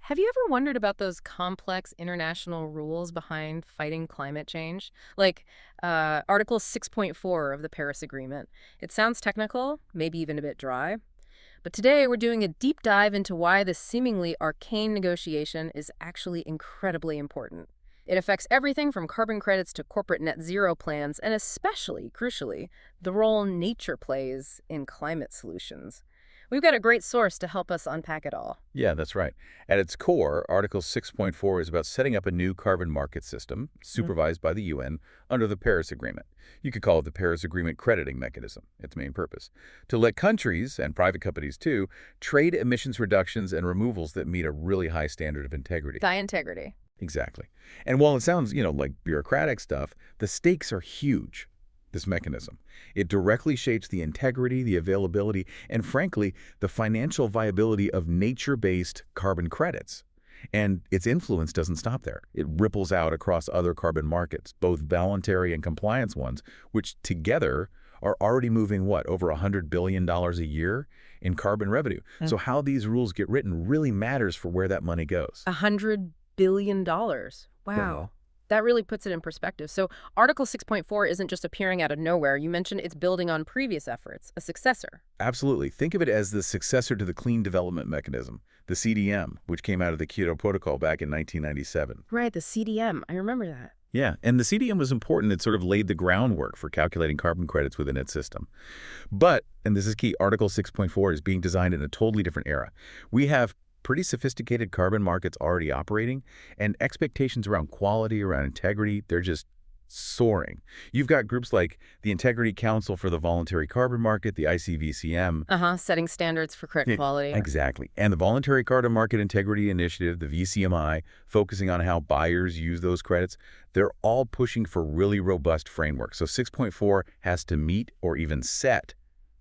Have you ever wondered about those complex international rules behind fighting climate change? Like Article 6.4 of the Paris Agreement. It sounds technical, maybe even a bit dry. But today we're doing a deep dive into why this seemingly arcane negotiation is actually incredibly important. It affects everything from carbon credits to corporate net zero plans, and especially, crucially, the role nature plays in climate solutions. We've got a great source to help us unpack it all. Yeah, that's right. At its core, Article 6.4 is about setting up a new carbon market system, supervised by the UN, under the Paris Agreement. You could call it the Paris Agreement crediting mechanism, its main purpose, to let countries, and private companies too, trade emissions reductions and removals that meet a really high standard of integrity. High integrity. Exactly. And while it sounds, like bureaucratic stuff, the stakes are huge. This mechanism. It directly shapes the integrity, the availability, and frankly, the financial viability of nature-based carbon credits. And its influence doesn't stop there. It ripples out across other carbon markets, both voluntary and compliance ones, which together are already moving, what, over $100 billion a year in carbon revenue. So how these rules get written really matters for where that money goes. $100 billion. Wow. That really puts it in perspective. So Article 6.4 isn't just appearing out of nowhere. You mentioned it's building on previous efforts, a successor. Absolutely. Think of it as the successor to the Clean Development Mechanism, the CDM, which came out of the Kyoto Protocol back in 1997. Right, the CDM. I remember that. Yeah, and the CDM was important. It sort of laid the groundwork for calculating carbon credits within its system. But, and this is key, Article 6.4 is being designed in a totally different era. We have pretty sophisticated carbon markets already operating, and expectations around quality, around integrity, they're just soaring. You've got groups like the Integrity Council for the Voluntary Carbon Market, the ICVCM. Setting standards for credit quality. Exactly. And the Voluntary Carbon Market Integrity Initiative, the VCMI, focusing on how buyers use those credits. They're all pushing for really robust frameworks. So 6.4 has to meet or even set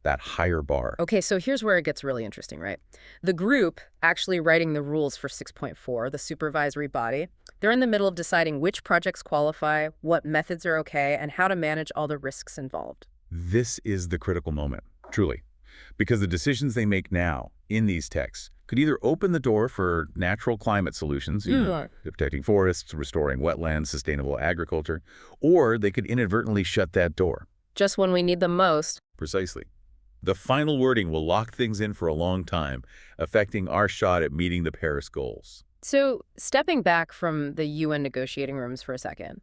that higher bar. Okay, so here's where it gets really interesting, right? The group actually writing the rules for 6.4, the supervisory body, they're in the middle of deciding which projects qualify, what methods are okay, and how to manage all the risks involved. This is the critical moment, truly, because the decisions they make now in these texts could either open the door for natural climate solutions, protecting forests, restoring wetlands, sustainable agriculture, or they could inadvertently shut that door. Just when we need them most. Precisely. The final wording will lock things in for a long time, affecting our shot at meeting the Paris goals. So, stepping back from the UN negotiating rooms for a second,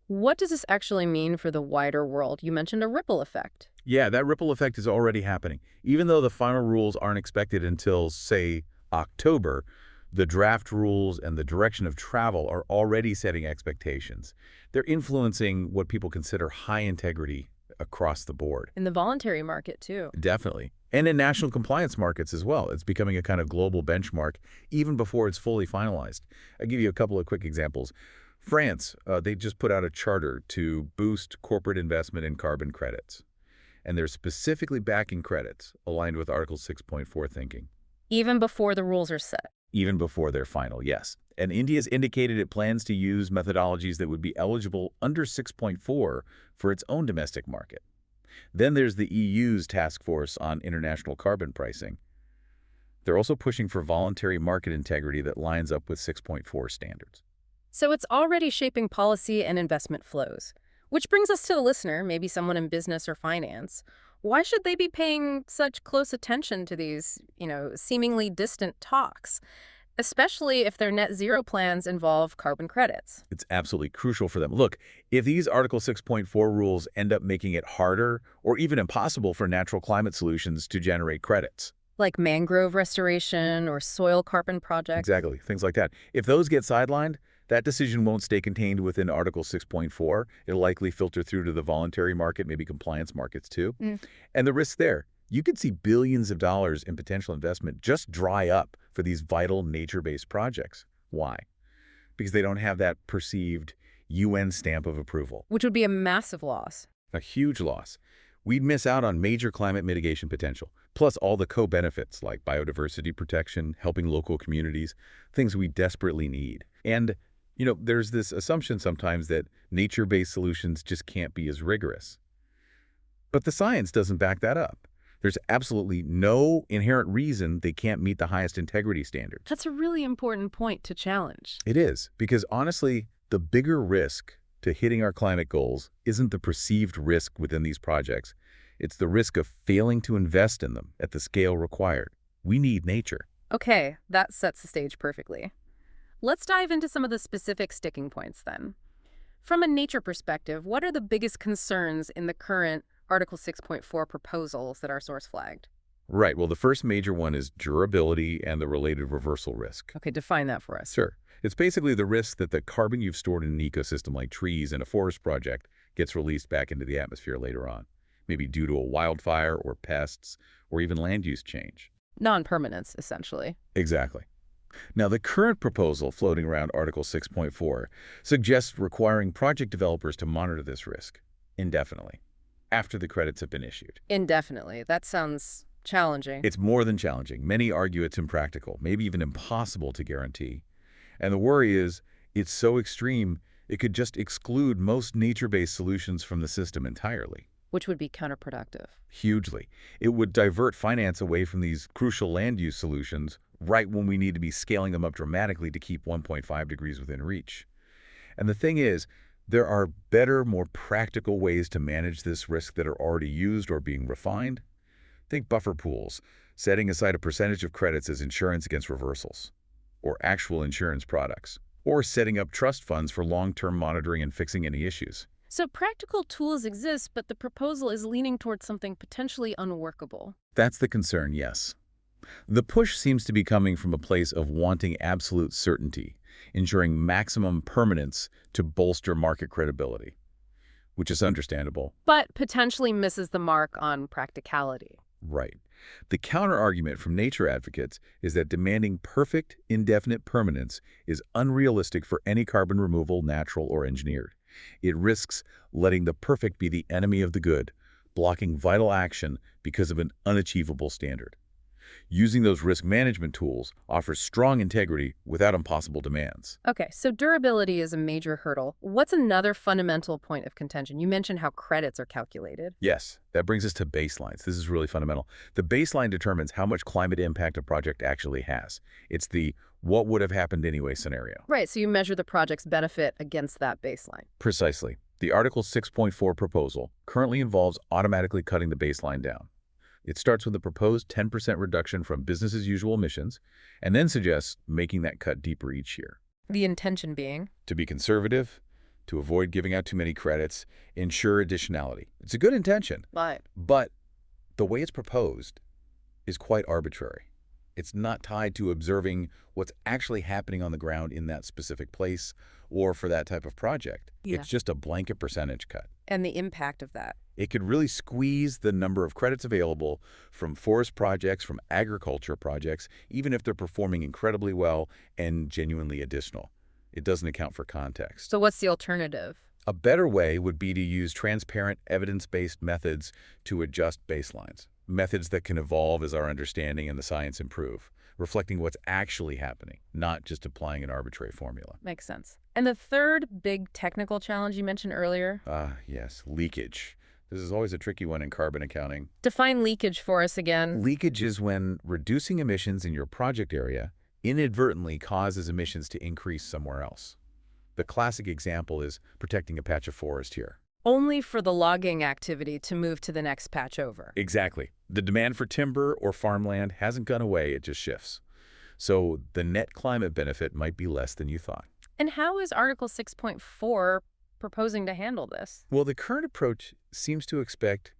what does this actually mean for the wider world? You mentioned a ripple effect. Yeah, that ripple effect is already happening. Even though the final rules aren't expected until, say, October, the draft rules and the direction of travel are already setting expectations. They're influencing what people consider high integrity across the board. In the voluntary market, too. Definitely. And in national compliance markets as well. It's becoming a kind of global benchmark even before it's fully finalized. I'll give you a couple of quick examples. France, they just put out a charter to boost corporate investment in carbon credits. And they're specifically backing credits aligned with Article 6.4 thinking. Even before the rules are set. Even before they're final, yes. And India's indicated it plans to use methodologies that would be eligible under 6.4 for its own domestic market. Then there's the EU's task force on international carbon pricing. They're also pushing for voluntary market integrity that lines up with 6.4 standards. So it's already shaping policy and investment flows. Which brings us to the listener, maybe someone in business or finance. Why should they be paying such close attention to these, seemingly distant talks? Especially if their net zero plans involve carbon credits. It's absolutely crucial for them. Look, if these Article 6.4 rules end up making it harder or even impossible for natural climate solutions to generate credits. Like mangrove restoration or soil carbon projects. Exactly, things like that. If those get sidelined, that decision won't stay contained within Article 6.4. It'll likely filter through to the voluntary market, maybe compliance markets too. And the risk there, you could see billions of dollars in potential investment just dry up for these vital nature-based projects. Why? Because they don't have that perceived UN stamp of approval. Which would be a massive loss. A huge loss. We'd miss out on major climate mitigation potential, plus all the co-benefits like biodiversity protection, helping local communities, things we desperately need. And, there's this assumption sometimes that nature-based solutions just can't be as rigorous. But the science doesn't back that up. There's absolutely no inherent reason they can't meet the highest integrity standards. That's a really important point to challenge. It is, because honestly, the bigger risk to hitting our climate goals isn't the perceived risk within these projects. It's the risk of failing to invest in them at the scale required. We need nature. Okay, that sets the stage perfectly. Let's dive into some of the specific sticking points then. From a nature perspective, what are the biggest concerns in the current Article 6.4 proposals that our source flagged? Right. Well, the first major one is durability and the related reversal risk. Okay, define that for us. Sure. It's basically the risk that the carbon you've stored in an ecosystem like trees in a forest project gets released back into the atmosphere later on, maybe due to a wildfire or pests or even land use change. Non-permanence, essentially. Exactly. Now, the current proposal floating around Article 6.4 suggests requiring project developers to monitor this risk indefinitely after the credits have been issued. Indefinitely. That sounds challenging. It's more than challenging. Many argue it's impractical, maybe even impossible to guarantee. And the worry is it's so extreme, it could just exclude most nature-based solutions from the system entirely. Which would be counterproductive. Hugely. It would divert finance away from these crucial land use solutions right when we need to be scaling them up dramatically to keep 1.5 degrees within reach. And the thing is, there are better, more practical ways to manage this risk that are already used or being refined. Think buffer pools, setting aside a percentage of credits as insurance against reversals, or actual insurance products, or setting up trust funds for long-term monitoring and fixing any issues. So practical tools exist, but the proposal is leaning towards something potentially unworkable. That's the concern, yes. The push seems to be coming from a place of wanting absolute certainty, ensuring maximum permanence to bolster market credibility, which is understandable. But potentially misses the mark on practicality. Right. The counter-argument from nature advocates is that demanding perfect, indefinite permanence is unrealistic for any carbon removal, natural or engineered. It risks letting the perfect be the enemy of the good, blocking vital action because of an unachievable standard. Using those risk management tools offers strong integrity without impossible demands. Okay, so durability is a major hurdle. What's another fundamental point of contention? You mentioned how credits are calculated. Yes, that brings us to baselines. This is really fundamental. The baseline determines how much climate impact a project actually has. It's the what would have happened anyway scenario. Right, so you measure the project's benefit against that baseline. Precisely. The Article 6.4 proposal currently involves automatically cutting the baseline down. It starts with a proposed 10% reduction from business-as-usual emissions, and then suggests making that cut deeper each year. The intention being? To be conservative, to avoid giving out too many credits, ensure additionality. It's a good intention, Right. but the way it's proposed is quite arbitrary. It's not tied to observing what's actually happening on the ground in that specific place or for that type of project. Yeah. It's just a blanket percentage cut. And the impact of that. It could really squeeze the number of credits available from forest projects, from agriculture projects, even if they're performing incredibly well and genuinely additional. It doesn't account for context. So what's the alternative? A better way would be to use transparent, evidence-based methods to adjust baselines. Methods that can evolve as our understanding and the science improve, reflecting what's actually happening, not just applying an arbitrary formula. Makes sense. And the third big technical challenge you mentioned earlier? Yes, leakage. This is always a tricky one in carbon accounting. Define leakage for us again. Leakage is when reducing emissions in your project area inadvertently causes emissions to increase somewhere else. The classic example is protecting a patch of forest here. Only for the logging activity to move to the next patch over. Exactly. The demand for timber or farmland hasn't gone away, it just shifts. So the net climate benefit might be less than you thought. And how is Article 6.4 proposing to handle this? Well, the current approach seems to expect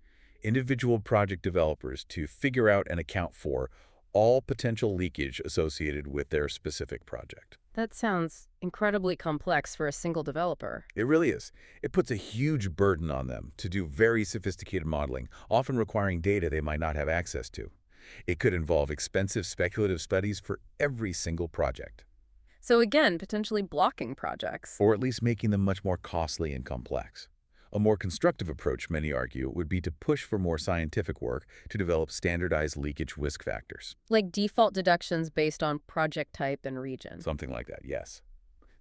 individual project developers to figure out and account for all potential leakage associated with their specific project. That sounds incredibly complex for a single developer. It really is. It puts a huge burden on them to do very sophisticated modeling, often requiring data they might not have access to. It could involve expensive speculative studies for every single project, So again, potentially blocking projects. or at least making them much more costly and complex. A more constructive approach, many argue, would be to push for more scientific work to develop standardized leakage risk factors. Like default deductions based on project type and region. Something like that, yes.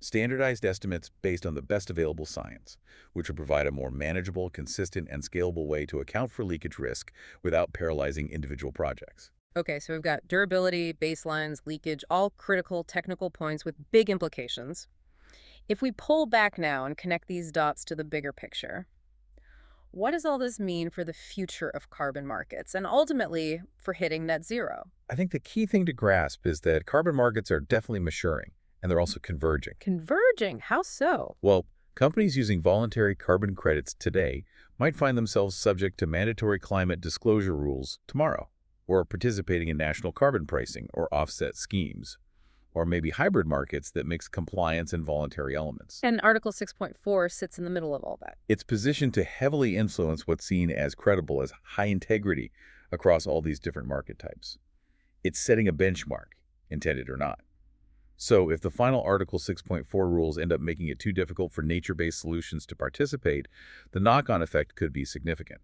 Standardized estimates based on the best available science, which will provide a more manageable, consistent, and scalable way to account for leakage risk without paralyzing individual projects. Okay, so we've got durability, baselines, leakage, all critical technical points with big implications. If we pull back now and connect these dots to the bigger picture, what does all this mean for the future of carbon markets and ultimately for hitting net zero? I think the key thing to grasp is that carbon markets are definitely maturing, and they're also converging. Converging, how so? Well, companies using voluntary carbon credits today might find themselves subject to mandatory climate disclosure rules tomorrow, or participating in national carbon pricing or offset schemes, or maybe hybrid markets that mix compliance and voluntary elements. And Article 6.4 sits in the middle of all that. It's positioned to heavily influence what's seen as credible as high integrity across all these different market types. It's setting a benchmark, intended or not. So if the final Article 6.4 rules end up making it too difficult for nature-based solutions to participate, the knock-on effect could be significant.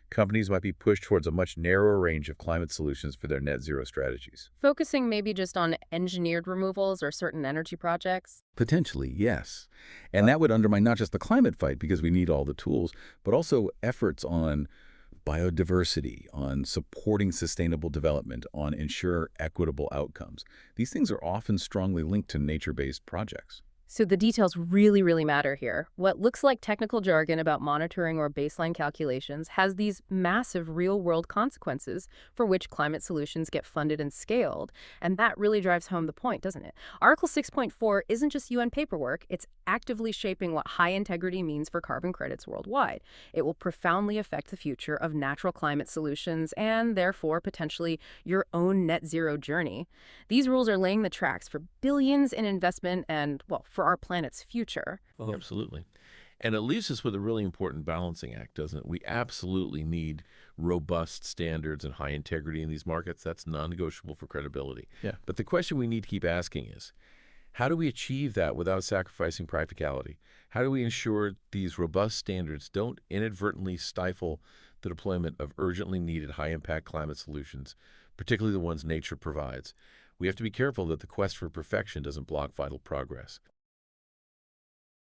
Companies might be pushed towards a much narrower range of climate solutions for their net zero strategies. Focusing maybe just on engineered removals or certain energy projects? Potentially, yes. And that would undermine not just the climate fight, because we need all the tools, but also efforts on biodiversity, on supporting sustainable development, on ensure equitable outcomes. These things are often strongly linked to nature-based projects. So the details really, really matter here. What looks like technical jargon about monitoring or baseline calculations has these massive real-world consequences for which climate solutions get funded and scaled. And that really drives home the point, doesn't it? Article 6.4 isn't just UN paperwork, it's actively shaping what high integrity means for carbon credits worldwide. It will profoundly affect the future of natural climate solutions and therefore potentially your own net zero journey. These rules are laying the tracks for billions in investment and, well, for our planet's future. Oh, absolutely. And it leaves us with a really important balancing act, doesn't it? We absolutely need robust standards and high integrity in these markets. That's non-negotiable for credibility. Yeah. But the question we need to keep asking is, how do we achieve that without sacrificing practicality? How do we ensure these robust standards don't inadvertently stifle the deployment of urgently needed high-impact climate solutions, particularly the ones nature provides? We have to be careful that the quest for perfection doesn't block vital progress.